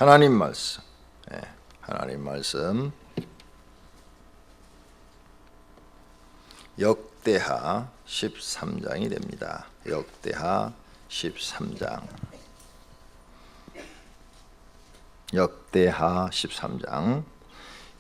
하나님 말씀, 하나님 말씀 역대하 13장이 됩니다. 역대하 13장. 역대하 13장.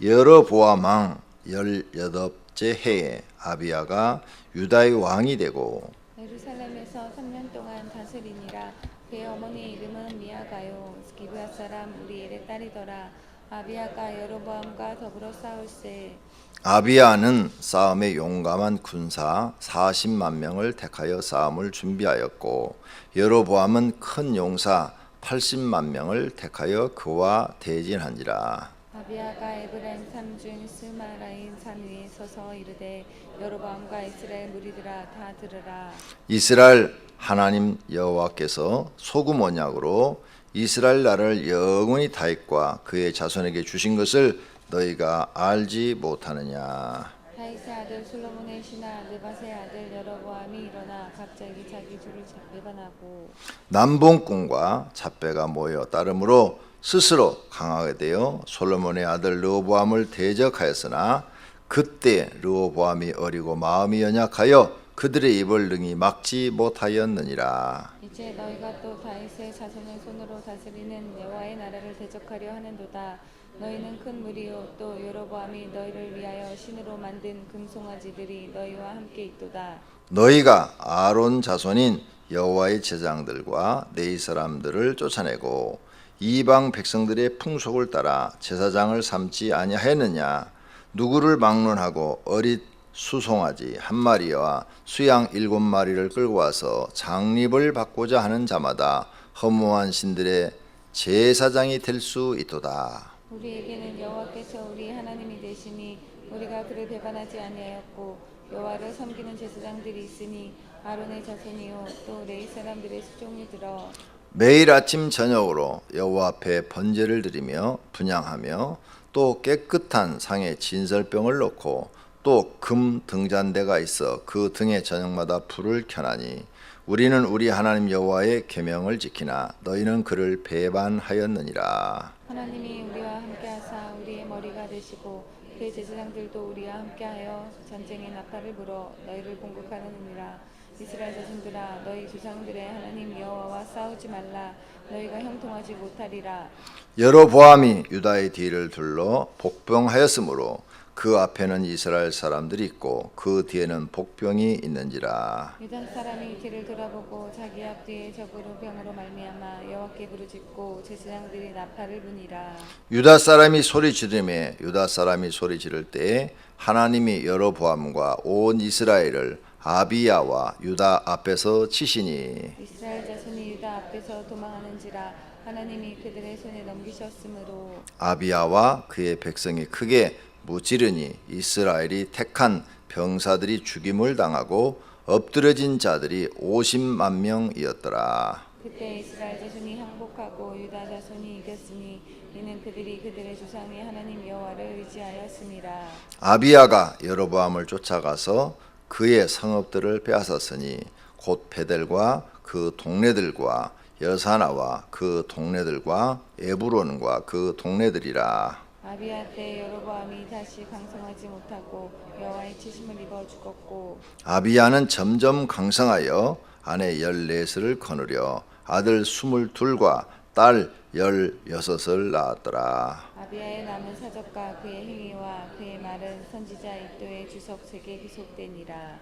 여로보암 왕 18째 해에 아비야가 유다의 왕이 되고 예루살렘에서 3년 동안 다스리니라. 그의 어머니 이름은 미아가요 기브앗 사람 우리엘의 딸이더라. 아비야가 여로보암과 더불어 싸울세. 아비야는 싸움에 용감한 군사 40만 명을 택하여 싸움을 준비하였고 여로보암은 큰 용사 80만 명을 택하여 그와 대진하니라. 아비야가 에브라임 산중 스마라임 산 위에 서서 이르되 여로보암과 이스라엘 무리들아 다 들으라. 이스라엘 하나님 여호와께서 소금 언약으로 이스라엘 나라를 영원히 다윗과 그의 자손에게 주신 것을 너희가 알지 못하느냐. 다윗의 아들 솔로몬의 신하 느밧의 아들 여로보암이 일어나 갑자기 자기 주를 배반하고 남봉꾼과 잡배가 모여 따름으로 스스로 강하게 되어 솔로몬의 아들 르호보암을 대적하였으나 그때 르호보암이 어리고 마음이 연약하여 그들의 입을 능히 막지 못하였느니라. 이제 너희가 또 다윗의 자손을 손으로 다스리는 여호와의 나라를 대적하려 하는도다. 너희는 큰 무리요 또 여로보암이 너희를 위하여 신으로 만든 금송아지들이 너희와 함께 있도다. 너희가 아론 자손인 여호와의 제장들과 네 사람들을 쫓아내고 이방 백성들의 풍속을 따라 제사장을 삼지 아니하였느냐. 누구를 막론하고 어릿 수송아지 한 마리와 수양 7마리를 끌고 와서 장립을 받고자 하는 자마다 허무한 신들의 제사장이 될 수 있도다. 우리에게는 여호와께서 우리 하나님이 되시니 우리가 그를 배반하지 아니하였고 여호와를 섬기는 제사장들이 있으니 아론의 자손이요 또 레위 사람들의 수종이 들어 매일 아침 저녁으로 여호와 앞에 번제를 드리며 분향하며 또 깨끗한 상에 진설병을 놓고 또 금 등잔대가 있어 그 등에 저녁마다 불을 켜나니 우리는 우리 하나님 여호와의 계명을 지키나 너희는 그를 배반하였느니라. 하나님이 우리와 함께하사 우리의 머리가 되시고 그의 제사장들도 우리와 함께하여 전쟁의 나팔을 불어 너희를 공격하느니라. 이스라엘 자손들아 너희 조상들의 하나님 여호와와 싸우지 말라. 너희가 형통하지 못하리라. 여로보암이 유다의 뒤를 둘러 복병하였으므로 그 앞에는 이스라엘 사람들이 있고 그 뒤에는 복병이 있는지라. 유다 사람이 뒤를 돌아보고 자기 앞뒤에 적으로 병으로 말미암아 여호와께 부르짖고 제사장들이 나팔을 부니라. 유다 사람이 소리 지르매 유다 사람이 소리 지를 때에 하나님이 여로보암과 온 이스라엘을 아비야와 유다 앞에서 치시니 이스라엘 자손이 유다 앞에서 도망하는지라 하나님이 그들의 손에 넘기셨으므로 아비야와 그의 백성이 크게 무찌르니 이스라엘이 택한 병사들이 죽임을 당하고 엎드려진 자들이 50만 명이었더라. 그때 이스라엘 자손이 항복하고 유다 자손이 이겼으니 이는 그들이 그들의 조상의 하나님 여호와를 의지하였음이라. 아비야가 여로보암을 쫓아가서 그의 성읍들을 빼앗았으니 곧 베델과 그 동네들과 여사나와 그 동네들과 에브론과 그 동네들이라. 아비야 때 여로보암이 다시 강성하지 못하고 여호와의 치심을 입어 죽었고 아비야는 점점 강성하여 아내 14을 거느려 아들 22과 딸 16을 낳았더라. 아비야의 남은 사적과 그의 행위와 그의 말은 선지자 이도의 주석 책에 기록되니라.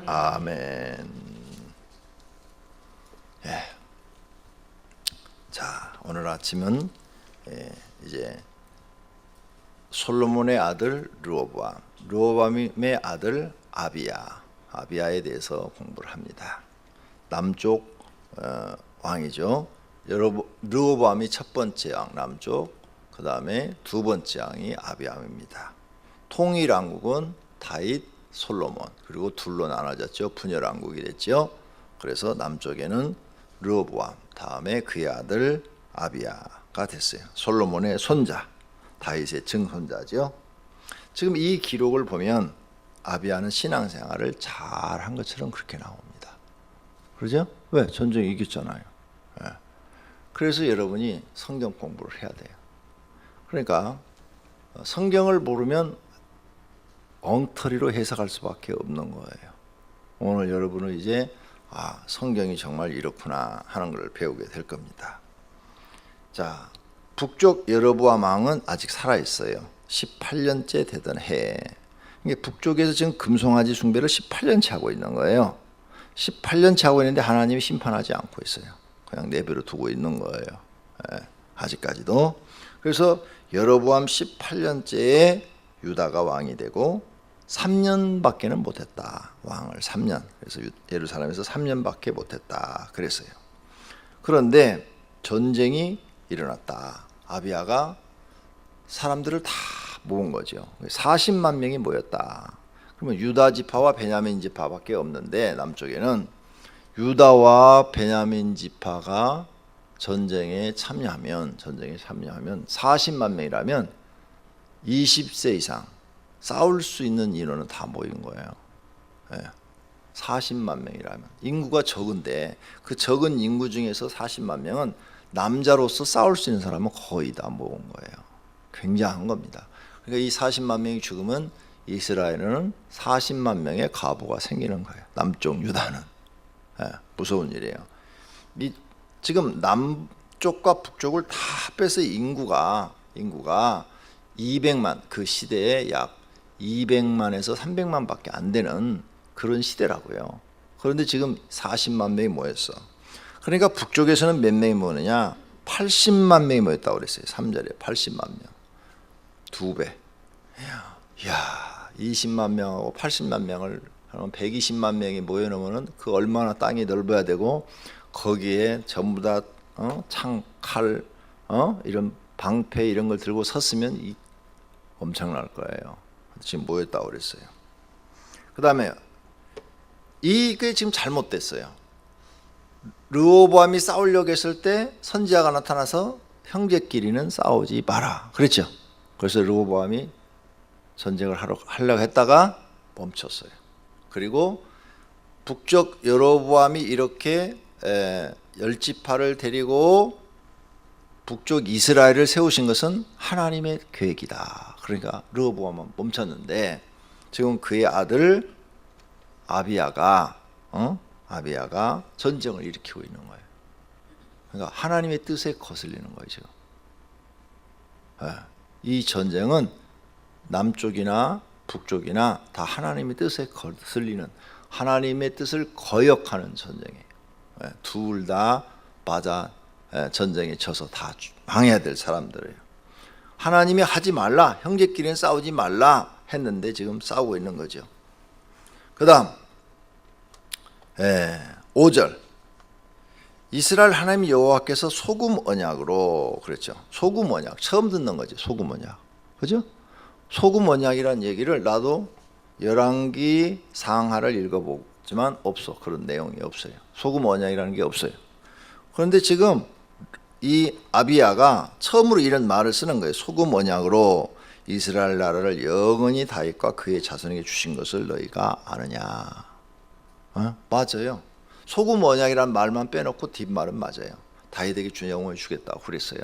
아멘. 아멘. 자, 오늘 아침은 이제 솔로몬의 아들 르호보암, 르호보암의 아들 아비야에 대해서 공부를 합니다. 남쪽 왕이죠. 르호보암이 첫 번째 왕 남쪽, 그 다음에 두 번째 왕이 아비야입니다. 통일 왕국은 다윗, 솔로몬, 그리고 둘로 나눠졌죠. 분열 왕국이 됐죠. 그래서 남쪽에는 르호보암, 다음에 그의 아들 아비야가 됐어요. 솔로몬의 손자, 다윗의 증손자죠. 지금 이 기록을 보면 아비야는 신앙생활을 잘한 것처럼 그렇게 나옵니다. 그러죠? 왜? 전쟁 이겼잖아요. 그래서 여러분이 성경 공부를 해야 돼요. 그러니까 성경을 모르면 엉터리로 해석할 수밖에 없는 거예요. 오늘 여러분은 이제 성경이 정말 이렇구나 하는 걸 배우게 될 겁니다. 자, 북쪽 여로보암 왕은 아직 살아있어요. 18년째 되던 해에. 북쪽에서 지금 금송아지 숭배를 18년째 하고 있는 거예요. 18년째 하고 있는데 하나님이 심판하지 않고 있어요. 그냥 내버려 두고 있는 거예요. 아직까지도. 그래서 여로보암 18년째에 유다가 왕이 되고 3년밖에는 못했다. 왕을 3년. 그래서 예루살렘에서 3년밖에 못했다. 그랬어요. 그런데 전쟁이 일어났다. 아비야가 사람들을 다 모은 거죠. 40만 명이 모였다. 그러면 유다 지파와 베냐민 지파밖에 없는데 남쪽에는 유다와 베냐민 지파가 전쟁에 참여하면 40만 명이라면 20세 이상 싸울 수 있는 인원은 다 모인 거예요. 40만 명이라면 인구가 적은데 그 적은 인구 중에서 40만 명은 남자로서 싸울 수 있는 사람은 거의 다 모은 거예요. 굉장한 겁니다. 그러니까 이 40만 명이 죽으면 이스라엘은 40만 명의 과부가 생기는 거예요. 남쪽 유다는. 무서운 일이에요. 지금 남쪽과 북쪽을 다 빼서 인구가 200만, 그 시대에 약 200만에서 300만밖에 안 되는 그런 시대라고요. 그런데 지금 40만 명이 모였어. 그러니까 북쪽에서는 몇 명이 모이느냐? 80만 명이 모였다고 그랬어요. 3절에 80만 명. 2배. 이야, 20만 명하고 80만 명을 하면 120만 명이 모여놓으면 그 얼마나 땅이 넓어야 되고 거기에 전부 다 창, 칼, 이런 방패 이런 걸 들고 섰으면 엄청날 거예요. 지금 모였다고 그랬어요. 그 다음에 이게 지금 잘못됐어요. 르호보암이 싸우려고 했을 때 선지자가 나타나서 형제끼리는 싸우지 마라 그랬죠. 그래서 르호보암이 전쟁을 하려고 했다가 멈췄어요. 그리고 북쪽 여로보암이 이렇게 10지파를 데리고 북쪽 이스라엘을 세우신 것은 하나님의 계획이다. 그러니까 르호보암은 멈췄는데 지금 그의 아들 아비야가 전쟁을 일으키고 있는 거예요. 그러니까 하나님의 뜻에 거슬리는 거예요. 지금. 이 전쟁은 남쪽이나 북쪽이나 다 하나님의 뜻에 거슬리는, 하나님의 뜻을 거역하는 전쟁이에요. 둘 다 맞아 전쟁에 져서 다 망해야 될 사람들이에요. 하나님이 하지 말라, 형제끼리는 싸우지 말라 했는데 지금 싸우고 있는 거죠. 그 다음 5절 이스라엘 하나님 여호와께서 소금 언약으로 그랬죠. 소금 언약 처음 듣는 거죠. 소금 언약. 그죠? 소금 언약이라는 얘기를 나도 열왕기 상하를 읽어보지만 없어. 그런 내용이 없어요. 소금 언약이라는 게 없어요. 그런데 지금 이 아비야가 처음으로 이런 말을 쓰는 거예요. 소금 언약으로 이스라엘 나라를 영원히 다윗과 그의 자손에게 주신 것을 너희가 아느냐. 맞아요. 소금 언약이라는 말만 빼놓고 뒷말은 맞아요. 다윗에게 주 영원히 주겠다고 그랬어요.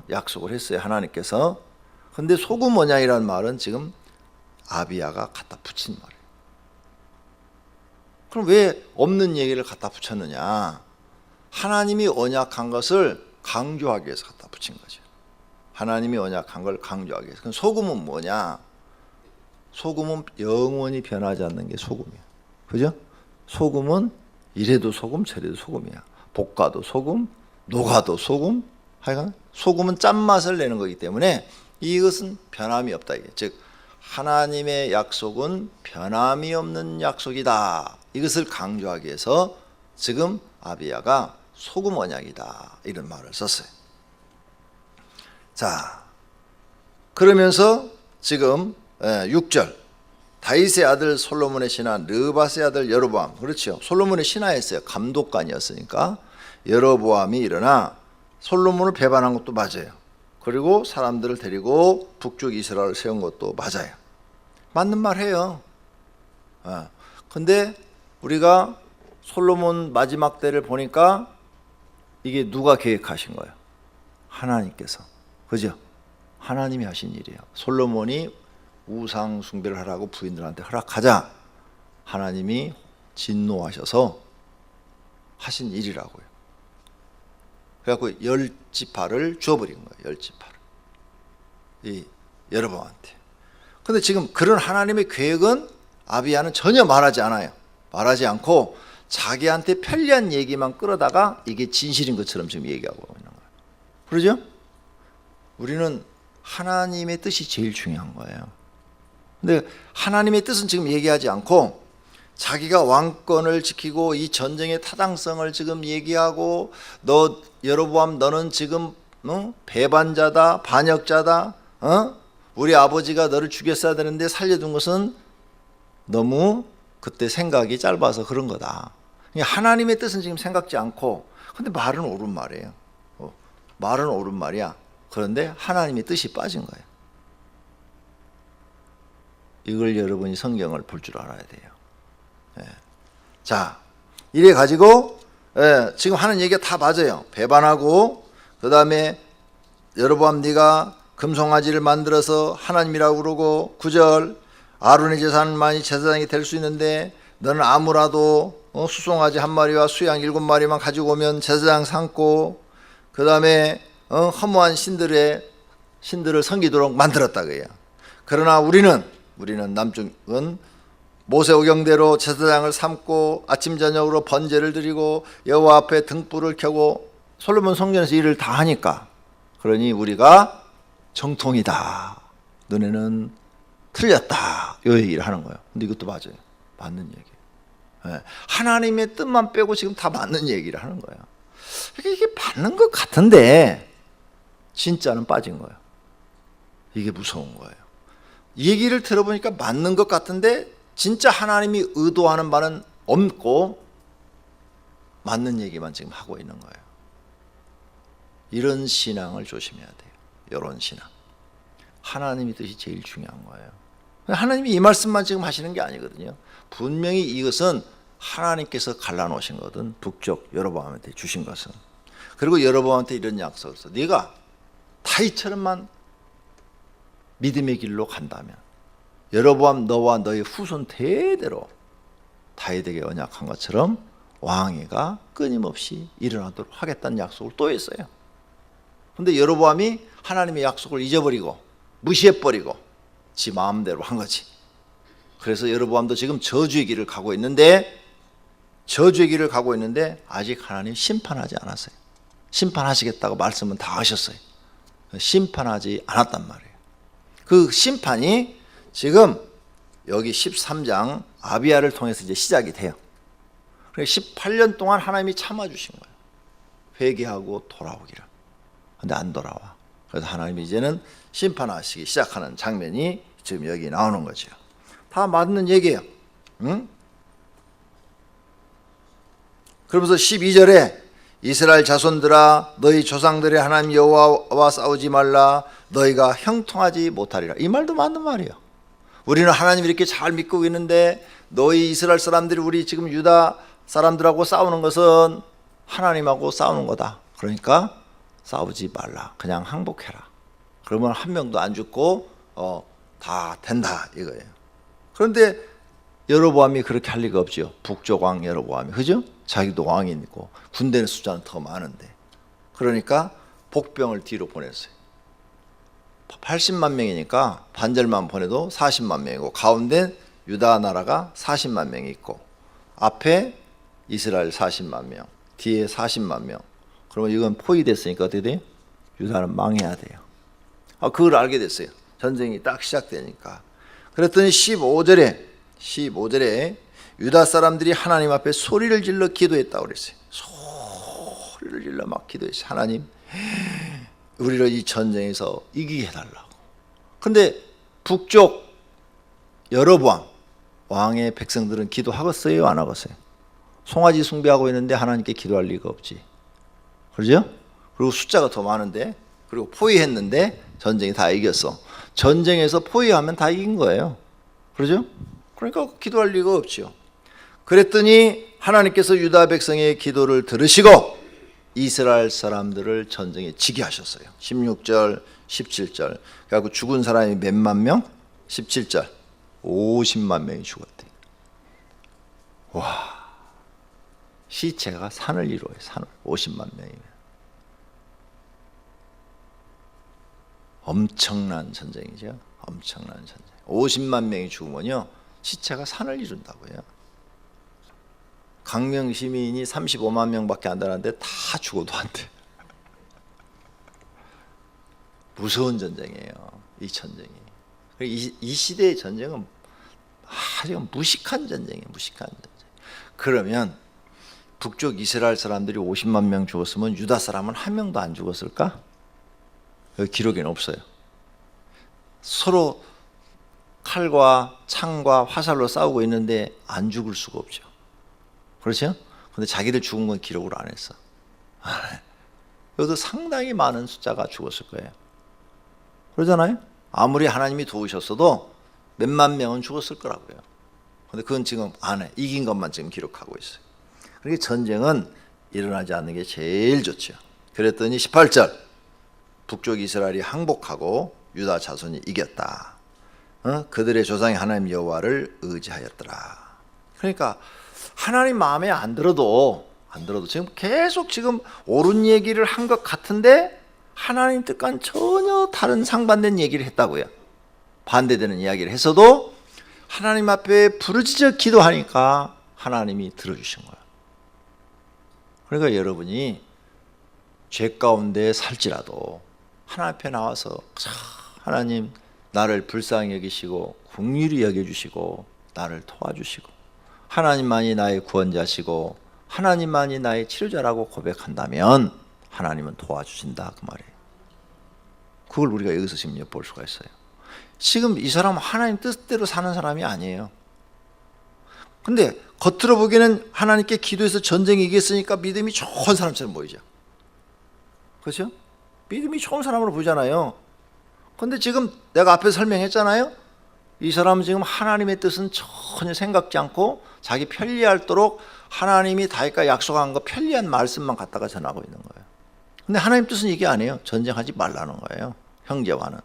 약속을 했어요. 하나님께서. 근데 소금 언약이라는 말은 지금 아비야가 갖다 붙인 말이에요. 그럼 왜 없는 얘기를 갖다 붙였느냐? 하나님이 언약한 것을 강조하기 위해서 갖다 붙인 거죠. 하나님이 언약한 걸 강조하기 위해서. 그럼 소금은 뭐냐? 소금은 영원히 변하지 않는 게 소금이야. 그죠? 소금은 이래도 소금 저래도 소금이야. 볶아도 소금, 녹아도 소금. 하여간 소금은 짠맛을 내는 거기 때문에 이것은 변함이 없다. 이게. 즉 하나님의 약속은 변함이 없는 약속이다. 이것을 강조하기 위해서 지금 아비야가 소금 언약이다. 이런 말을 썼어요. 자, 그러면서 지금 6절 다윗의 아들 솔로몬의 신하 르밧의 아들 여로보암, 그렇죠. 솔로몬의 신하였어요. 감독관이었으니까. 여로보암이 일어나 솔로몬을 배반한 것도 맞아요. 그리고 사람들을 데리고 북쪽 이스라엘을 세운 것도 맞아요. 맞는 말 해요. 근데 우리가 솔로몬 마지막 때를 보니까 이게 누가 계획하신 거예요? 하나님께서. 그죠? 하나님이 하신 일이에요. 솔로몬이 우상 숭배를 하라고 부인들한테 허락하자 하나님이 진노하셔서 하신 일이라고요. 그래갖고 10지파를 주어버린 거예요. 10지파를. 이 여로보암한테. 근데 지금 그런 하나님의 계획은 아비야는 전혀 말하지 않아요. 말하지 않고 자기한테 편리한 얘기만 끌어다가 이게 진실인 것처럼 지금 얘기하고 있는 거예요. 그러죠? 우리는 하나님의 뜻이 제일 중요한 거예요. 근데 하나님의 뜻은 지금 얘기하지 않고 자기가 왕권을 지키고 이 전쟁의 타당성을 지금 얘기하고 너 여로보암 너는 지금 배반자다 반역자다 우리 아버지가 너를 죽였어야 되는데 살려둔 것은 너무 그때 생각이 짧아서 그런 거다. 하나님의 뜻은 지금 생각지 않고 근데 말은 옳은 말이에요. 말은 옳은 말이야. 그런데 하나님의 뜻이 빠진 거예요. 이걸 여러분이 성경을 볼 줄 알아야 돼요. 자, 이래 가지고 지금 하는 얘기가 다 맞아요. 배반하고 그 다음에 여로보암 네가 금송아지를 만들어서 하나님이라고 그러고 9절 아론의 제사만이 제사장이 될 수 있는데 너는 아무라도 수송아지 한 마리와 수양 7마리만 가지고 오면 제사장 삼고 그 다음에 허무한 신들을 섬기도록 만들었다 그래요. 그러나 우리는 남쪽은 모세오경대로 제사장을 삼고 아침 저녁으로 번제를 드리고 여호와 앞에 등불을 켜고 솔로몬 성전에서 일을 다 하니까 그러니 우리가 정통이다. 너네는 틀렸다. 이 얘기를 하는 거예요. 근데 이것도 맞아요. 맞는 얘기예요. 하나님의 뜻만 빼고 지금 다 맞는 얘기를 하는 거예요. 이게 맞는 것 같은데 진짜는 빠진 거예요. 이게 무서운 거예요. 얘기를 들어보니까 맞는 것 같은데 진짜 하나님이 의도하는 바는 없고 맞는 얘기만 지금 하고 있는 거예요. 이런 신앙을 조심해야 돼요. 이런 신앙. 하나님의 뜻이 제일 중요한 거예요. 하나님이 이 말씀만 지금 하시는 게 아니거든요. 분명히 이것은 하나님께서 갈라놓으신 거든 북쪽 여로보암한테 주신 것은. 그리고 여로보암한테 이런 약속을 했어. 네가 다윗처럼만 믿음의 길로 간다면 여로보암 너와 너의 후손 대대로 다윗에게 언약한 것처럼 왕위가 끊임없이 일어나도록 하겠다는 약속을 또 했어요. 근데 여로보암이 하나님의 약속을 잊어버리고 무시해버리고 지 마음대로 한 거지. 그래서 여로보암도 지금 저주의 길을 가고 있는데 아직 하나님 심판하지 않았어요. 심판하시겠다고 말씀은 다 하셨어요. 심판하지 않았단 말이에요. 그 심판이 지금 여기 13장 아비야를 통해서 이제 시작이 돼요. 18년 동안 하나님이 참아주신 거예요. 회개하고 돌아오기를. 근데 안 돌아와. 그래서 하나님이 이제는 심판하시기 시작하는 장면이 지금 여기 나오는 거죠. 다 맞는 얘기예요. 응? 그러면서 12절에 이스라엘 자손들아 너희 조상들의 하나님 여호와와 싸우지 말라 너희가 형통하지 못하리라. 이 말도 맞는 말이에요. 우리는 하나님 이렇게 잘 믿고 있는데 너희 이스라엘 사람들이 우리 지금 유다 사람들하고 싸우는 것은 하나님하고 싸우는 거다. 그러니까 싸우지 말라. 그냥 항복해라. 그러면 한 명도 안 죽고 다 된다 이거예요. 그런데 여로보암이 그렇게 할 리가 없죠. 북쪽 왕 여로보암이. 그죠? 자기도 왕이고 군대 숫자는 더 많은데. 그러니까 복병을 뒤로 보냈어요. 80만 명이니까 반절만 보내도 40만 명이고 가운데 유다 나라가 40만 명이 있고 앞에 이스라엘 40만 명, 뒤에 40만 명. 그러면 이건 포위됐으니까 어떻게 돼요? 유다는 망해야 돼요. 그걸 알게 됐어요. 전쟁이 딱 시작되니까. 그랬더니 15절에 유다 사람들이 하나님 앞에 소리를 질러 기도했다고 그랬어요. 소리를 질러 막 기도했어요. 하나님, 우리를 이 전쟁에서 이기게 해달라고. 근데 북쪽 여로보암 왕의 백성들은 기도하겠어요? 안 하겠어요? 송아지 숭배하고 있는데 하나님께 기도할 리가 없지. 그렇죠? 그리고 숫자가 더 많은데, 그리고 포위했는데 전쟁이 다 이겼어. 전쟁에서 포위하면 다 이긴 거예요. 그렇죠? 그러니까 기도할 리가 없죠. 그랬더니 하나님께서 유다 백성의 기도를 들으시고 이스라엘 사람들을 전쟁에 지게 하셨어요. 16절, 17절. 그래갖고 죽은 사람이 몇만 명? 17절. 50만 명이 죽었대. 와, 시체가 산을 이루어요. 산을. 50만 명이면. 엄청난 전쟁이죠. 엄청난 전쟁. 50만 명이 죽으면요, 시체가 산을 이룬다고요. 강명 시민이 35만 명밖에 안 되는데 다 죽어도 안 돼. 무서운 전쟁이에요, 이 전쟁이. 이 시대의 전쟁은 아주 무식한 전쟁이에요, 무식한 전쟁. 그러면 북쪽 이스라엘 사람들이 50만 명 죽었으면 유다 사람은 한 명도 안 죽었을까? 여기 기록에는 없어요. 서로 칼과 창과 화살로 싸우고 있는데 안 죽을 수가 없죠. 그렇죠? 근데 자기들 죽은 건 기록을 안 했어. 여기도 상당히 많은 숫자가 죽었을 거예요. 그러잖아요? 아무리 하나님이 도우셨어도 몇만 명은 죽었을 거라고요. 근데 그건 지금 안 해. 이긴 것만 지금 기록하고 있어요. 그러니까 전쟁은 일어나지 않는 게 제일 좋죠. 그랬더니 18절, 북쪽 이스라엘이 항복하고 유다 자손이 이겼다. 그들의 조상이 하나님 여호와를 의지하였더라. 그러니까 하나님 마음에 안 들어도 지금 계속 지금 옳은 얘기를 한 것 같은데 하나님 뜻과는 전혀 다른 상반된 얘기를 했다고요. 반대되는 이야기를 했어도 하나님 앞에 부르짖어 기도하니까 하나님이 들어주신 거예요. 그러니까 여러분이 죄 가운데 살지라도 하나님 앞에 나와서 하나님 나를 불쌍히 여기시고 긍휼히 여겨주시고 나를 도와주시고 하나님만이 나의 구원자시고 하나님만이 나의 치료자라고 고백한다면 하나님은 도와주신다, 그 말이에요. 그걸 우리가 여기서 지금 엿볼 수가 있어요. 지금 이 사람은 하나님 뜻대로 사는 사람이 아니에요. 근데 겉으로 보기에는 하나님께 기도해서 전쟁에 이겼으니까 믿음이 좋은 사람처럼 보이죠. 그렇죠? 믿음이 좋은 사람으로 보이잖아요. 근데 지금 내가 앞에 설명했잖아요. 이 사람은 지금 하나님의 뜻은 전혀 생각지 않고 자기 편리할도록 하나님이 다윗과 약속한 거 편리한 말씀만 갖다가 전하고 있는 거예요. 근데 하나님 뜻은 이게 아니에요. 전쟁하지 말라는 거예요. 형제와는.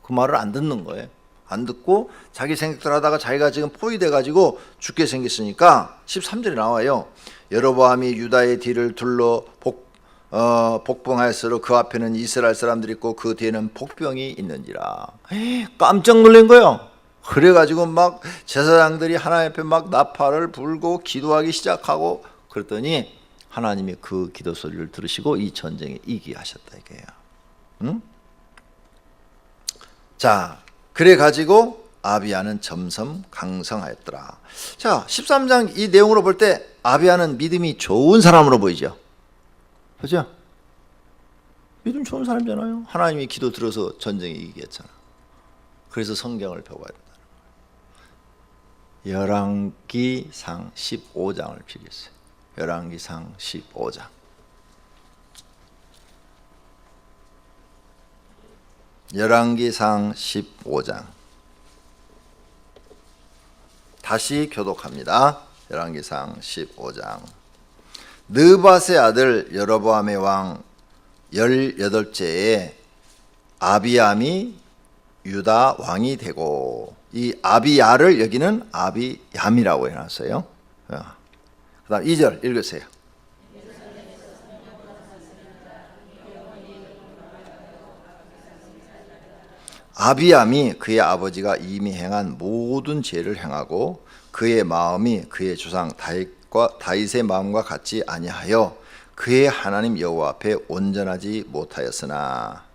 그 말을 안 듣는 거예요. 안 듣고 자기 생각들 하다가 자기가 지금 포위돼가지고 죽게 생겼으니까 13절에 나와요. 여로보암이 유다의 뒤를 둘러 복병하였으므로 그 앞에는 이스라엘 사람들이 있고 그 뒤에는 복병이 있는지라. 깜짝 놀란 거예요. 그래가지고 막 제사장들이 하나님 앞에 막 나팔을 불고 기도하기 시작하고 그랬더니 하나님이 그 기도 소리를 들으시고 이 전쟁에 이기게 하셨다 이거예요. 응? 자, 그래가지고 아비야는 점점 강성하였더라. 자, 13장 이 내용으로 볼 때 아비야는 믿음이 좋은 사람으로 보이죠. 그죠? 믿음 좋은 사람이잖아요. 하나님이 기도 들어서 전쟁에 이기겠잖아. 그래서 성경을 배워야 된다는 거예요. 열왕기상 15장을 필요했어요. 열왕기상 15장. 열왕기상 15장. 다시 교독합니다. 열왕기상 15장. 느밧의 아들 여로보암의 왕 18제에 아비암이 유다 왕이 되고, 이 아비야를 여기는 아비얌이라고 해놨어요. 그 다음 2절 읽으세요. 아비암이 그의 아버지가 이미 행한 모든 죄를 행하고 그의 마음이 그의 조상 다윗의 마음과 같지 아니하여 그의 하나님 여호와 앞에 온전하지 못하였으나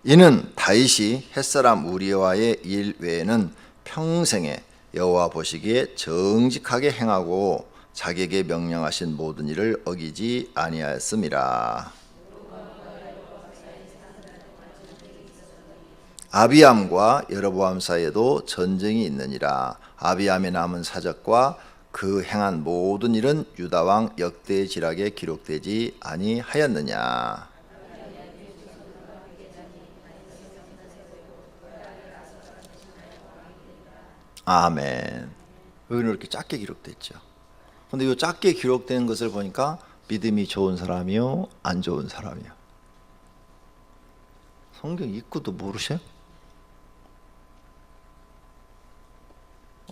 이는 다윗이 햇사람 우리아의 일 외에는 평생에 여호와 보시기에 정직하게 행하고 자기에게 명령하신 모든 일을 어기지 아니하였음이라. 아비암과 여로보암 사이에도 전쟁이 있느니라. 아비암의 남은 사적과 그 행한 모든 일은 유다왕 역대지락에 기록되지 아니하였느냐. 아멘. 여기는 이렇게 작게 기록됐죠. 근데 이 작게 기록된 것을 보니까 믿음이 좋은 사람이요, 안 좋은 사람이요. 성경 읽고도 모르셔요?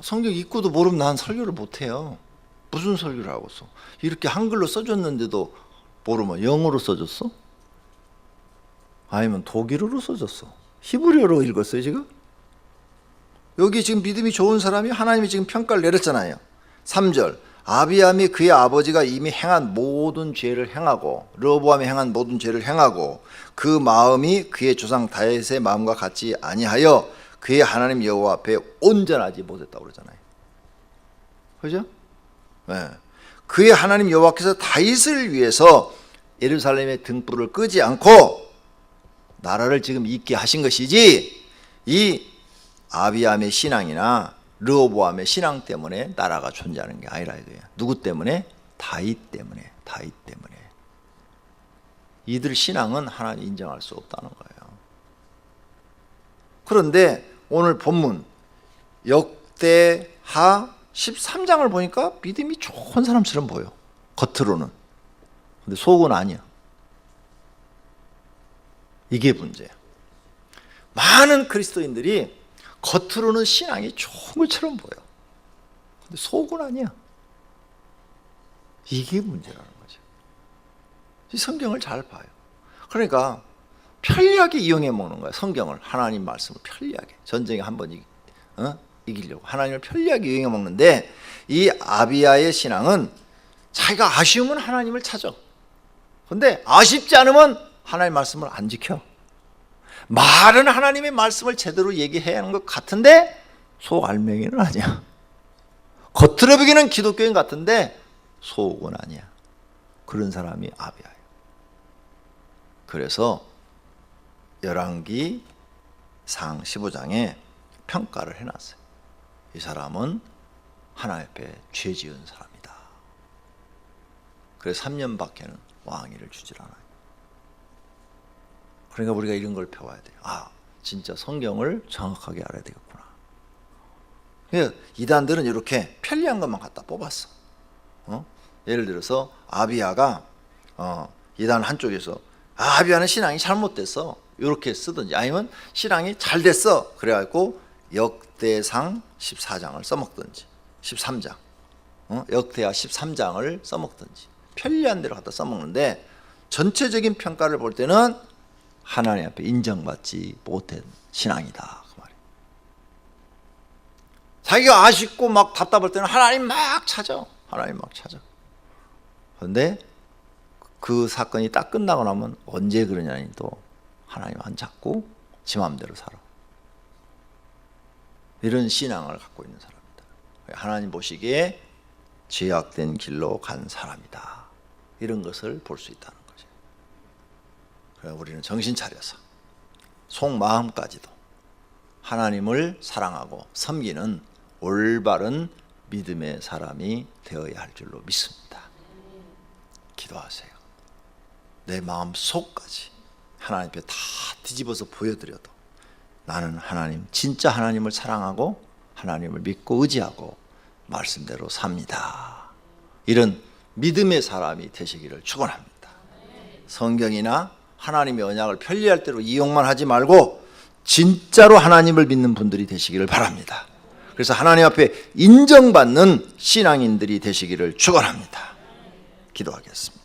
성경 읽고도 모르면 난 설교를 못해요. 무슨 설교를 하고 있어? 이렇게 한글로 써줬는데도 모르면 영어로 써줬어? 아니면 독일어로 써줬어? 히브리어로 읽었어요 지금? 여기 지금 믿음이 좋은 사람이 하나님이 지금 평가를 내렸잖아요. 3절 아비암이 그의 아버지가 이미 행한 모든 죄를 행하고 르호보암이 행한 모든 죄를 행하고 그 마음이 그의 조상 다윗의 마음과 같지 아니하여 그의 하나님 여호와 앞에 온전하지 못했다고 그러잖아요. 그죠? 네. 그의 하나님 여호와께서 다윗을 위해서 예루살렘의 등불을 끄지 않고 나라를 지금 있게 하신 것이지 이 아비암의 신앙이나 르호보암의 신앙 때문에 나라가 존재하는 게 아니라 이거예요. 누구 때문에? 다윗 때문에. 다윗 때문에. 이들 신앙은 하나님 인정할 수 없다는 거예요. 그런데 오늘 본문 역대하 13장을 보니까 믿음이 좋은 사람처럼 보여. 겉으로는. 근데 속은 아니야. 이게 문제야. 많은 그리스도인들이 겉으로는 신앙이 좋은 것처럼 보여. 근데 속은 아니야. 이게 문제라는 거죠. 이 성경을 잘 봐요. 그러니까 편리하게 이용해 먹는 거야. 성경을, 하나님 말씀을 편리하게. 전쟁에 한번 이기려고 하나님을 편리하게 이용해 먹는데 이 아비야의 신앙은 자기가 아쉬우면 하나님을 찾아. 근데 아쉽지 않으면 하나님 말씀을 안 지켜. 말은 하나님의 말씀을 제대로 얘기해야 하는 것 같은데 속 알맹이는 아니야. 겉으로 보기에는 기독교인 같은데 속은 아니야. 그런 사람이 아비야예요. 그래서 열왕기상 15장에 평가를 해놨어요. 이 사람은 하나님 앞에 죄 지은 사람이다. 그래서 3년밖에는 왕위를 주질 않아요. 그러니까 우리가 이런 걸 배워야 돼요. 아, 진짜 성경을 정확하게 알아야 되겠구나. 그러니까 이단들은 이렇게 편리한 것만 갖다 뽑았어. 예를 들어서 아비야가 이단 한쪽에서 아비야는 신앙이 잘못됐어. 이렇게 쓰든지 아니면 신앙이 잘 됐어. 그래갖고 역대상 14장을 써먹든지 13장 역대하 13장을 써먹든지 편리한 대로 갖다 써먹는데 전체적인 평가를 볼 때는 하나님 앞에 인정받지 못한 신앙이다. 그 말이에요. 자기가 아쉽고 막 답답할 때는 하나님 막 찾아. 하나님 막 찾아. 그런데 그 사건이 딱 끝나고 나면 언제 그러냐니 또 하나님 안 찾고 지 마음대로 살아. 이런 신앙을 갖고 있는 사람이다. 하나님 보시기에 죄악된 길로 간 사람이다. 이런 것을 볼 수 있다는 거죠. 그래서 우리는 정신 차려서 속마음까지도 하나님을 사랑하고 섬기는 올바른 믿음의 사람이 되어야 할 줄로 믿습니다. 기도하세요. 내 마음 속까지 하나님 앞에 다 뒤집어서 보여드려도 나는 하나님, 진짜 하나님을 사랑하고 하나님을 믿고 의지하고 말씀대로 삽니다. 이런 믿음의 사람이 되시기를 축원합니다. 성경이나 하나님의 언약을 편리할 대로 이용만 하지 말고 진짜로 하나님을 믿는 분들이 되시기를 바랍니다. 그래서 하나님 앞에 인정받는 신앙인들이 되시기를 축원합니다. 기도하겠습니다.